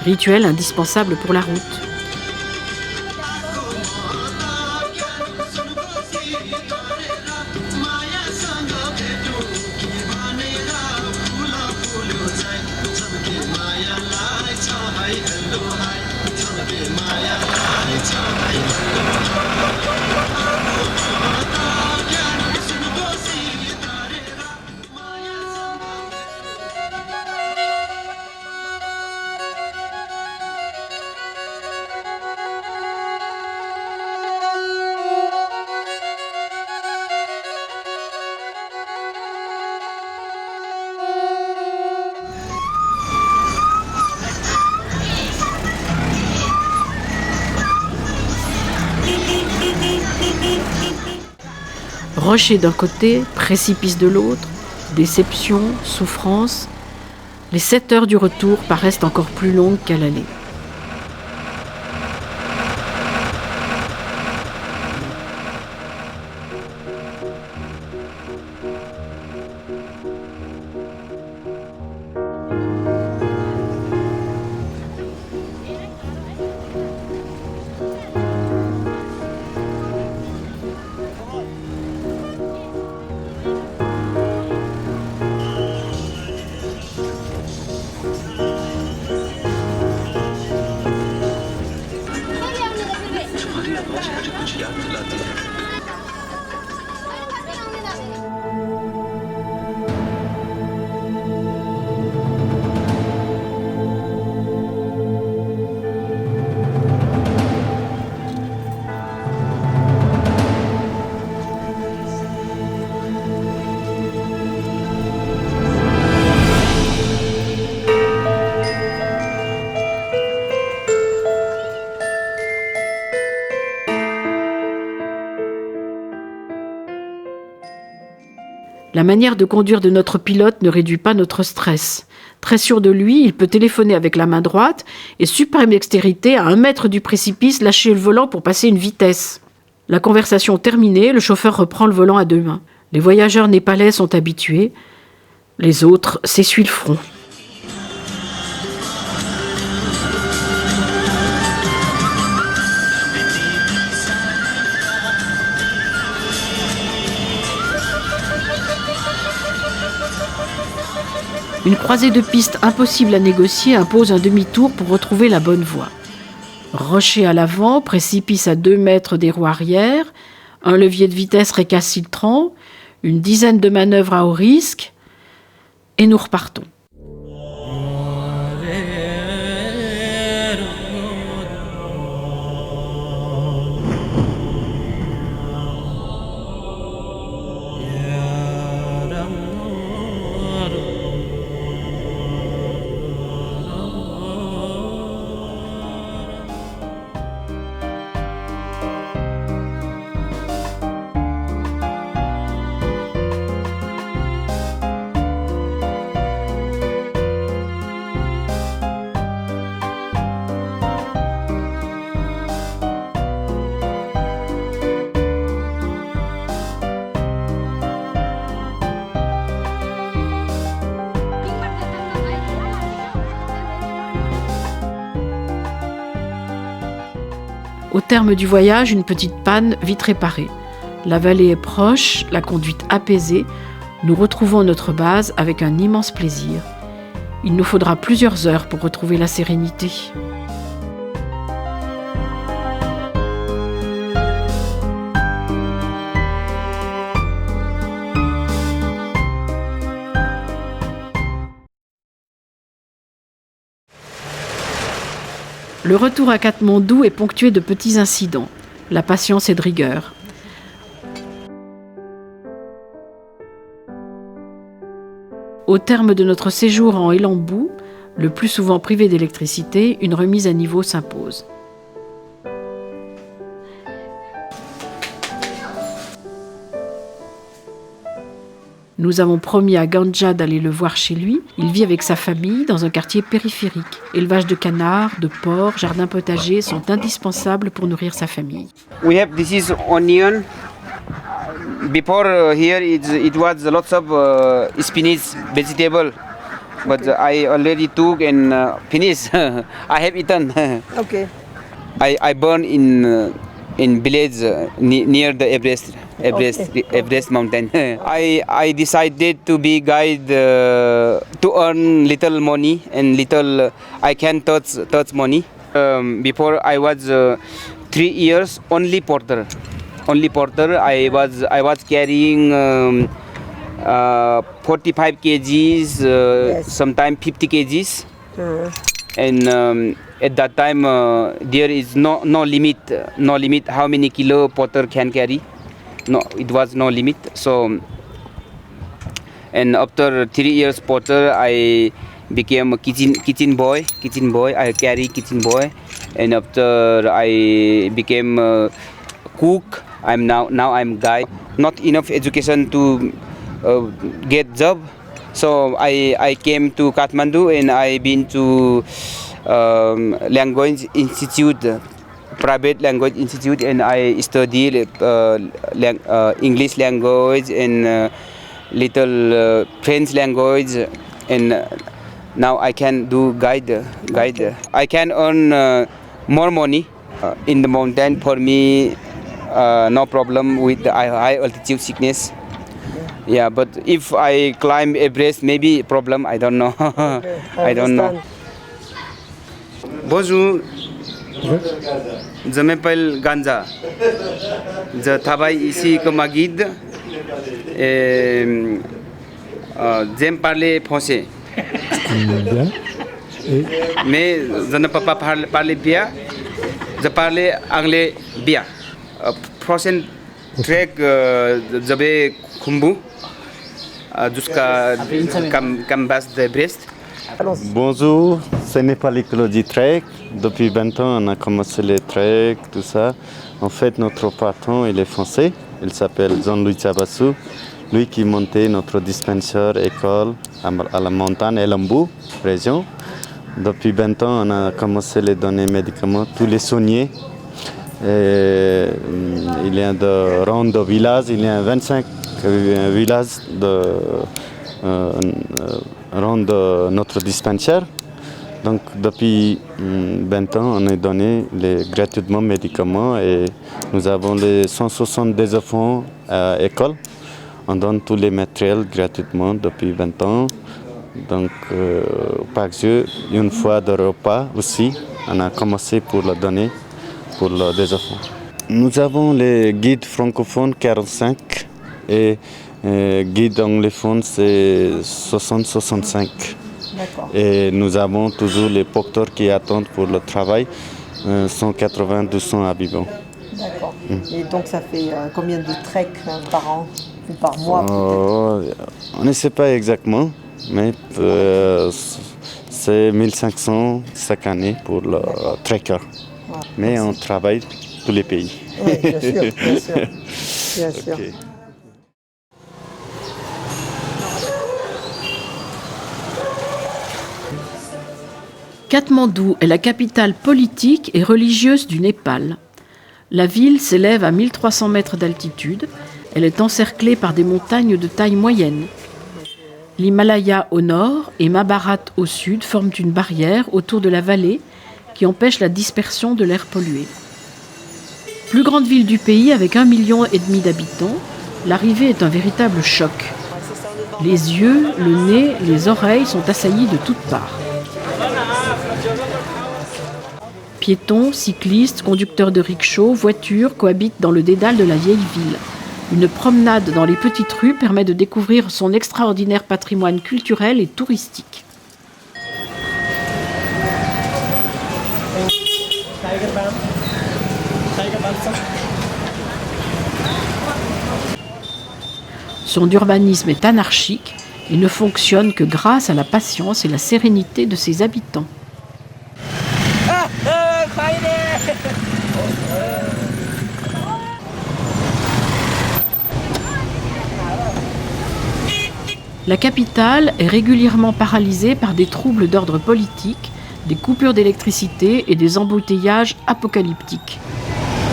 Rituel indispensable pour la route. Rocher d'un côté, précipice de l'autre, déception, souffrance. Les 7 heures du retour paraissent encore plus longues qu'à l'aller. La manière de conduire de notre pilote ne réduit pas notre stress. Très sûr de lui, il peut téléphoner avec la main droite et, suprême dextérité, à 1 mètre du précipice, lâcher le volant pour passer une vitesse. La conversation terminée, le chauffeur reprend le volant à 2 mains. Les voyageurs népalais sont habitués, les autres s'essuient le front. Une croisée de pistes impossible à négocier impose un demi-tour pour retrouver la bonne voie. Rocher à l'avant, précipice à 2 mètres des roues arrière, un levier de vitesse récalcitrant, une dizaine de manœuvres à haut risque, et nous repartons. Au terme du voyage, une petite panne vite réparée. La vallée est proche, la conduite apaisée. Nous retrouvons notre base avec un immense plaisir. Il nous faudra plusieurs heures pour retrouver la sérénité. Le retour à Katmandou est ponctué de petits incidents. La patience est de rigueur. Au terme de notre séjour en Élambou, le plus souvent privé d'électricité, une remise à niveau s'impose. Nous avons promis à Ganja d'aller le voir chez lui. Il vit avec sa famille dans un quartier périphérique. Élevage de canards, de porcs, jardins potagers sont indispensables pour nourrir sa famille. This is onion, before here it was lots of spinach vegetable, but I already took and finished. I have eaten. Okay. I born in village near the Everest mountain. I decided to be guide to earn little money and little I can touch money. Before I was 3 years only porter. I was carrying 45 kgs, sometimes 50 kgs. And at that time there is no limit how many kilo porter can carry. No, it was no limit. So, and after 3 years porter, I became a kitchen boy. I carry kitchen boy, and after I became a cook. Now I'm guy. Not enough education to get job. So I came to Kathmandu and I been to language institute, private language institute, and I studied English language and little French language, and now I can do guide. I can earn more money in the mountain. For me, no problem with the high altitude sickness. Yeah, but if I climb Everest, maybe problem. I don't know. I don't know. Bonjour. Je m'appelle Ganja. Je travaille ici comme guide. Et j'aime parler français. Bien. Et Mais je ne peux pas parler bien. Je parle anglais bien. Prochain trek, je vais Khumbu jusqu'à Kambas de Brest. Bonjour, c'est Nepal Ecology Trek. Depuis 20 ans, on a commencé les treks, tout ça. En fait, notre patron, il est français. Il s'appelle Jean-Louis Chabassou. Lui qui montait notre dispensaire école à la montagne Elambu, région. Depuis 20 ans, on a commencé les donner médicaments, tous les soignés. Il y a de rondes de villages, il y a 25 villages de rondes de notre dispensaire. Donc depuis 20 ans, on a donné gratuitement médicaments et nous avons les 160 des enfants à l'école. On donne tous les matériels gratuitement depuis 20 ans. Donc par jour, une fois de repas aussi, on a commencé pour le donner pour les enfants. Nous avons les guides francophones 45 et guides anglophones c'est 60-65. D'accord. Et nous avons toujours les porteurs qui attendent pour le travail, 180-200 habitants. D'accord. Et donc ça fait combien de treks par an ou par mois On ne sait pas exactement, mais c'est 1500 chaque année pour le trekker. Ouais, mais on travaille tous les pays. Oui, bien sûr, bien sûr. Bien sûr. Okay. Katmandou est la capitale politique et religieuse du Népal. La ville s'élève à 1300 mètres d'altitude. Elle est encerclée par des montagnes de taille moyenne. L'Himalaya au nord et Mahabharat au sud forment une barrière autour de la vallée qui empêche la dispersion de l'air pollué. Plus grande ville du pays avec 1,5 million d'habitants, l'arrivée est un véritable choc. Les yeux, le nez, les oreilles sont assaillis de toutes parts. Piétons, cyclistes, conducteurs de rickshaws, voitures cohabitent dans le dédale de la vieille ville. Une promenade dans les petites rues permet de découvrir son extraordinaire patrimoine culturel et touristique. Son urbanisme est anarchique et ne fonctionne que grâce à la patience et la sérénité de ses habitants. La capitale est régulièrement paralysée par des troubles d'ordre politique, des coupures d'électricité et des embouteillages apocalyptiques.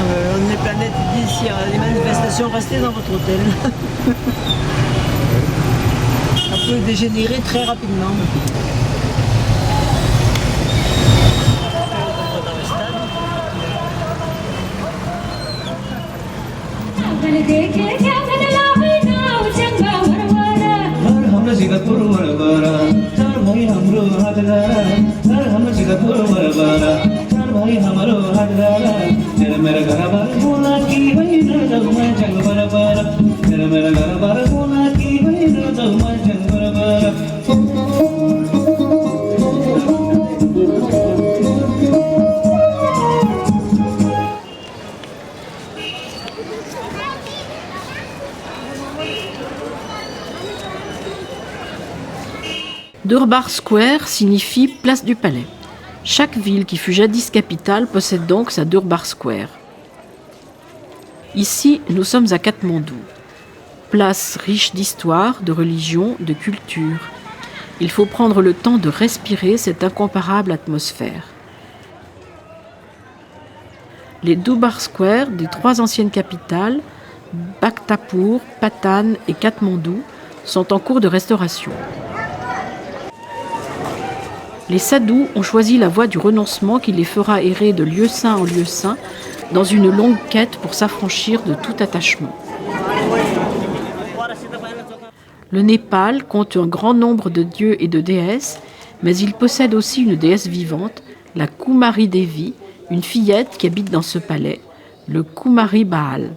On est planète s'il y a des manifestations, restez dans votre hôtel. Ça peut dégénérer très rapidement. Durbar Square signifie place du palais. Chaque ville qui fut jadis capitale possède donc sa Durbar Square. Ici, nous sommes à Katmandou. Place riche d'histoire, de religion, de culture. Il faut prendre le temps de respirer cette incomparable atmosphère. Les Durbar Square des 3 anciennes capitales, Bhaktapur, Patan et Katmandou, sont en cours de restauration. Les sadhus ont choisi la voie du renoncement qui les fera errer de lieu saint en lieu saint dans une longue quête pour s'affranchir de tout attachement. Le Népal compte un grand nombre de dieux et de déesses, mais il possède aussi une déesse vivante, la Kumari Devi, une fillette qui habite dans ce palais, le Kumari Baal.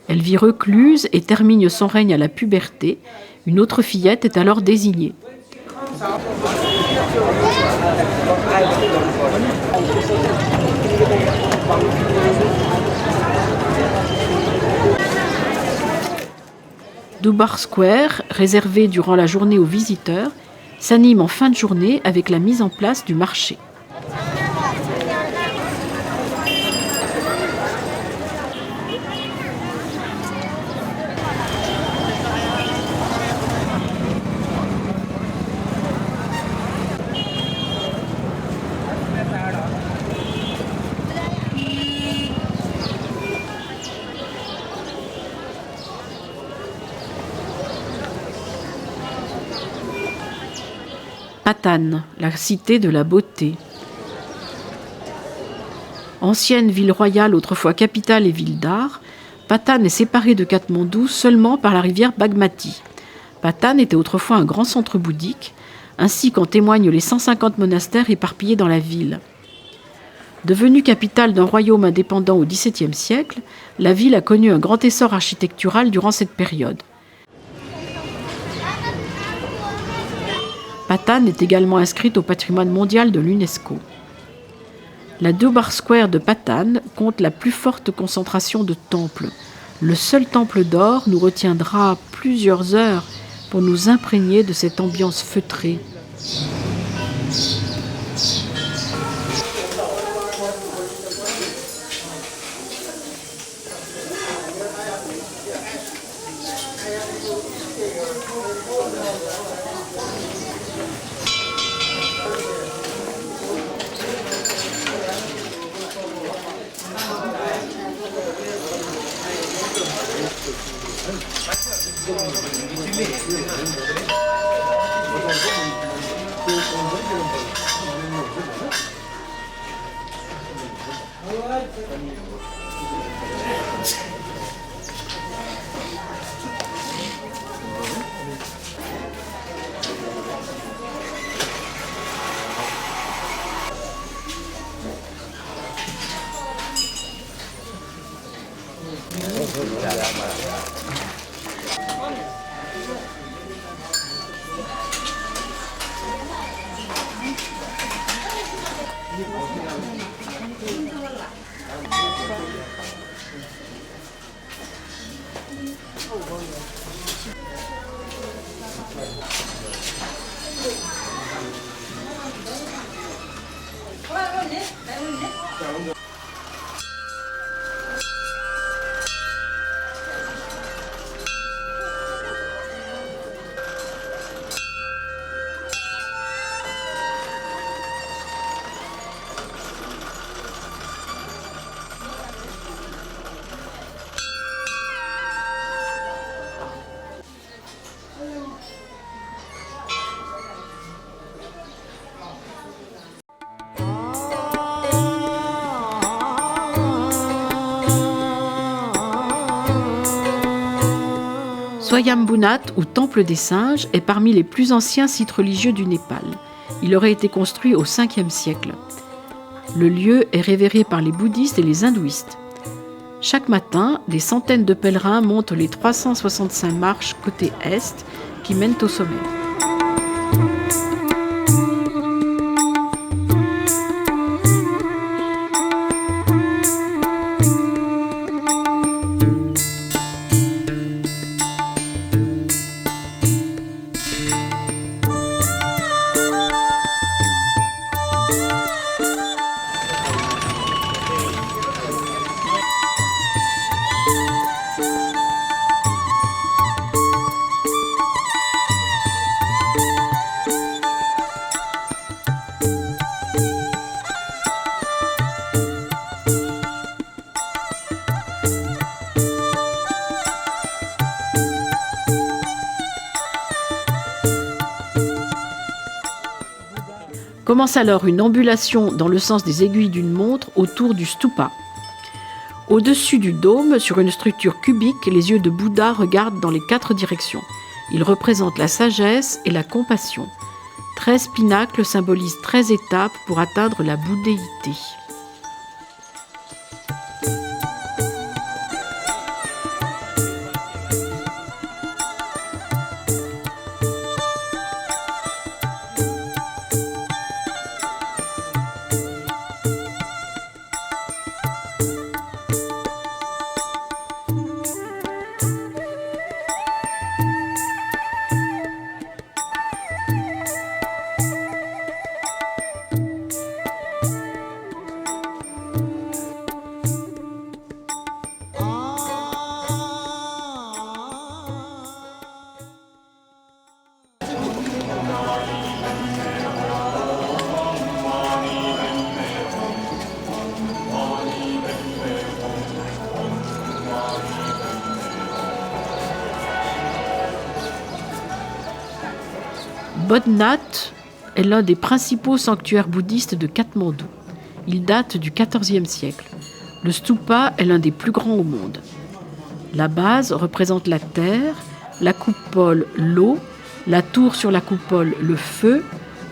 Elle vit recluse et termine son règne à la puberté. Une autre fillette est alors désignée. Durbar Square, réservé durant la journée aux visiteurs, s'anime en fin de journée avec la mise en place du marché. Patan, la cité de la beauté. Ancienne ville royale, autrefois capitale et ville d'art, Patan est séparée de Katmandou seulement par la rivière Bagmati. Patan était autrefois un grand centre bouddhique, ainsi qu'en témoignent les 150 monastères éparpillés dans la ville. Devenue capitale d'un royaume indépendant au XVIIe siècle, la ville a connu un grand essor architectural durant cette période. Patan est également inscrite au patrimoine mondial de l'UNESCO. La Durbar Square de Patan compte la plus forte concentration de temples. Le seul temple d'or nous retiendra plusieurs heures pour nous imprégner de cette ambiance feutrée. Swayambunat, ou Temple des singes, est parmi les plus anciens sites religieux du Népal. Il aurait été construit au 5e siècle. Le lieu est révéré par les bouddhistes et les hindouistes. Chaque matin, des centaines de pèlerins montent les 365 marches côté est qui mènent au sommet. Commence alors une ambulation dans le sens des aiguilles d'une montre autour du stupa. Au-dessus du dôme, sur une structure cubique, les yeux de Bouddha regardent dans les 4 directions. Ils représentent la sagesse et la compassion. 13 pinacles symbolisent 13 étapes pour atteindre la bouddhéité. Bodhnath est l'un des principaux sanctuaires bouddhistes de Katmandou. Il date du XIVe siècle. Le stupa est l'un des plus grands au monde. La base représente la terre, la coupole l'eau, la tour sur la coupole le feu,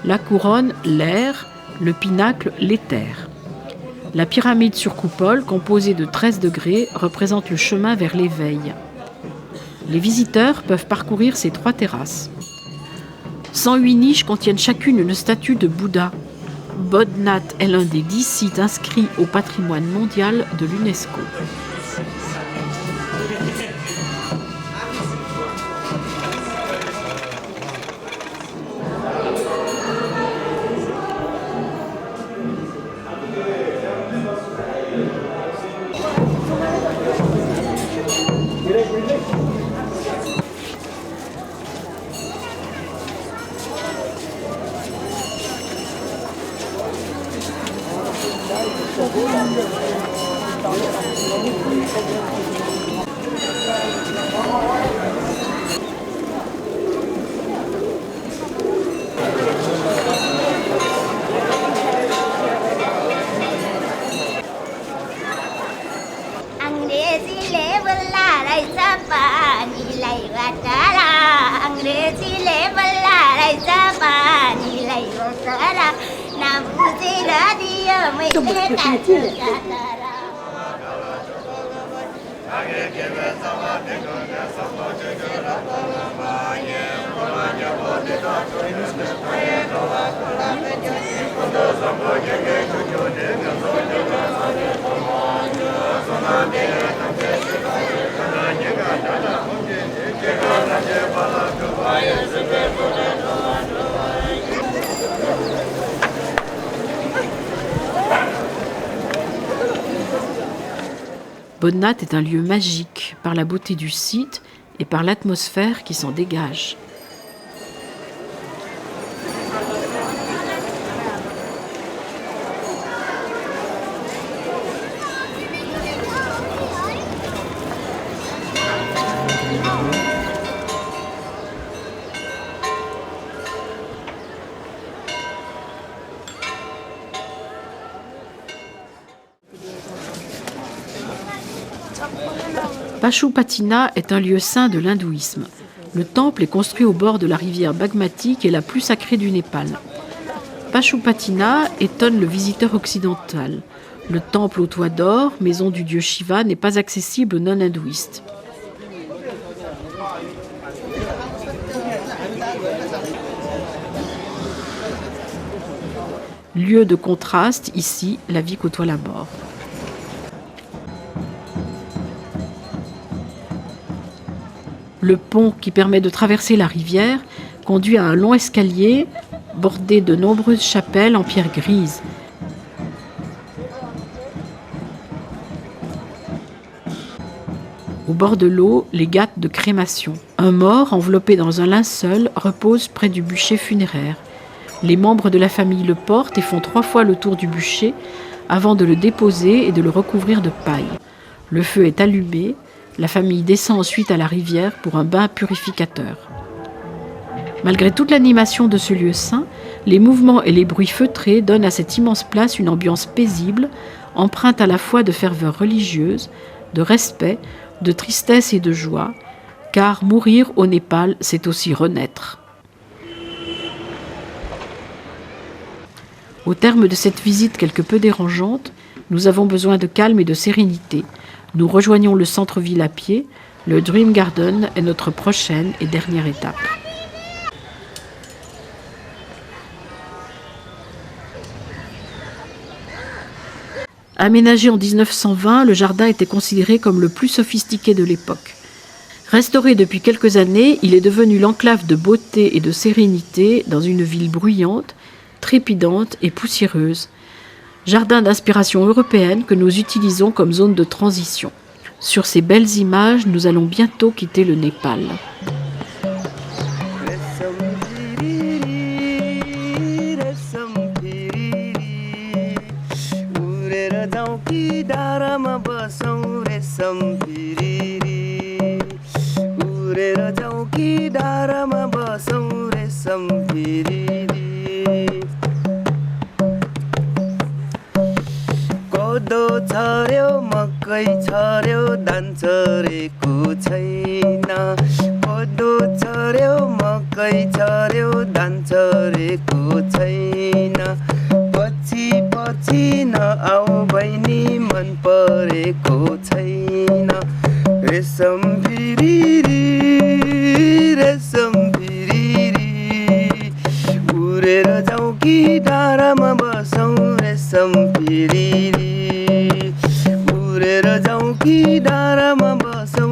la couronne l'air, le pinacle l'éther. La pyramide sur coupole, composée de 13 degrés, représente le chemin vers l'éveil. Les visiteurs peuvent parcourir ces 3 terrasses. 108 niches contiennent chacune une statue de Bouddha. Bodhnath est l'un des 10 sites inscrits au patrimoine mondial de l'UNESCO. Bodhnath est un lieu magique par la beauté du site et par l'atmosphère qui s'en dégage. Pashupatina est un lieu saint de l'hindouisme. Le temple est construit au bord de la rivière Bagmati, qui est la plus sacrée du Népal. Pashupatina étonne le visiteur occidental. Le temple au toit d'or, maison du dieu Shiva, n'est pas accessible aux non-hindouistes. Lieu de contraste, ici, la vie côtoie la mort. Le pont qui permet de traverser la rivière conduit à un long escalier bordé de nombreuses chapelles en pierre grise. Au bord de l'eau, les gâtes de crémation. Un mort enveloppé dans un linceul repose près du bûcher funéraire. Les membres de la famille le portent et font 3 fois le tour du bûcher avant de le déposer et de le recouvrir de paille. Le feu est allumé, la famille descend ensuite à la rivière pour un bain purificateur. Malgré toute l'animation de ce lieu saint, les mouvements et les bruits feutrés donnent à cette immense place une ambiance paisible, empreinte à la fois de ferveur religieuse, de respect, de tristesse et de joie, car mourir au Népal, c'est aussi renaître. Au terme de cette visite quelque peu dérangeante, nous avons besoin de calme et de sérénité. Nous rejoignons le centre-ville à pied. Le Dream Garden est notre prochaine et dernière étape. Aménagé en 1920, le jardin était considéré comme le plus sophistiqué de l'époque. Restauré depuis quelques années, il est devenu l'enclave de beauté et de sérénité dans une ville bruyante, trépidante et poussiéreuse. Jardin d'inspiration européenne que nous utilisons comme zone de transition. Sur ces belles images, nous allons bientôt quitter le Népal. कोदो छर्यो मकै छर्यो धान छरेको छैन कोदो छर्यो मकै छर्यो धान छरेको छैन पछि पछि नआऊ बहिनी मन परेको छैन रेशम भिरिरी रेशम भिरिरी उडेर जाऊ कि डाँडामा बसौँ रेशम भिरिरी उडेर जाऊ कि डाँडामा बसौँ